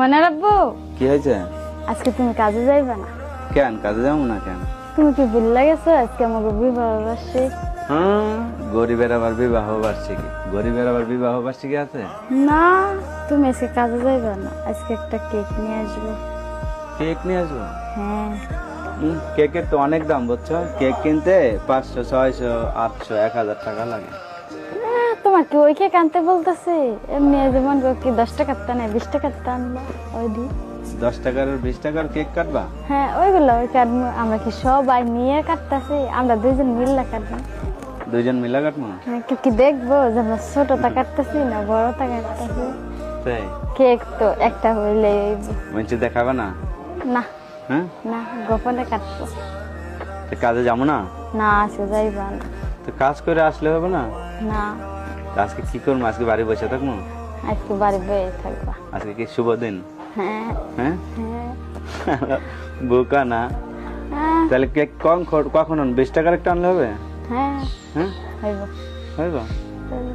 মানে রাব্বু কি হয়েছে? আজকে তুমি কাজে যাইবে না? কেন কাজে যাবো না কেন? তুমি কি ভুলে গেছো আজকে আমাকে বিবাহ বার্ষিক? গরিবের আবার বিবাহ বার্ষিকী, গরিবের আবার বিবাহ বার্ষিকী আছে? না, তুমি আজকে কাজে যাইবে না, আজকে একটা কেক নিয়ে আসবো। কেক নিয়ে আসবো? হ্যাঁ। কেকের তো অনেক দাম বুঝছো, কেক কিনতে 500, 600, 800, 1000 টাকা লাগে। তোমার কি ওই কেক আনতে বলতেছে? এমনি যেমন কি 10 টাকার তা নেই, 20 টাকার তা আনবা ওই দি। 10 টাকার 20 টাকার কেক কাটবা? হ্যাঁ ওইগুলো ওই কাটবো। আমরা কি সবাই নিয়ে কাটতেছি? আমরা দুইজন মিললে কাটবো। দুইজন মিলা কাটবো? কেউ কি দেখবো যে আমরা ছোটটা কাটতেছি না বড়টা কাটতেছি? তাই কেক তো একটা হইলে মঞ্চে দেখাবে না? না হ্যাঁ, না, গোপনে কাটবো। তো কাজে যাবো না? না আজকে যাইবা না। তো কাজ করে আসলে হবে না? না তো আজকে কি করবো? আজকে বাড়ি বসে থাকবো? আজকে বাড়ি বয়ে থাকবা। আজকে কি শুভ দিন? হ্যাঁ হ্যাঁ হ্যাঁ বোকা না? হ্যাঁ তাহলে কেক কখন 20 টাকার একটা আনলে হবে? হ্যাঁ হ্যাঁ হইব হইব। হইব।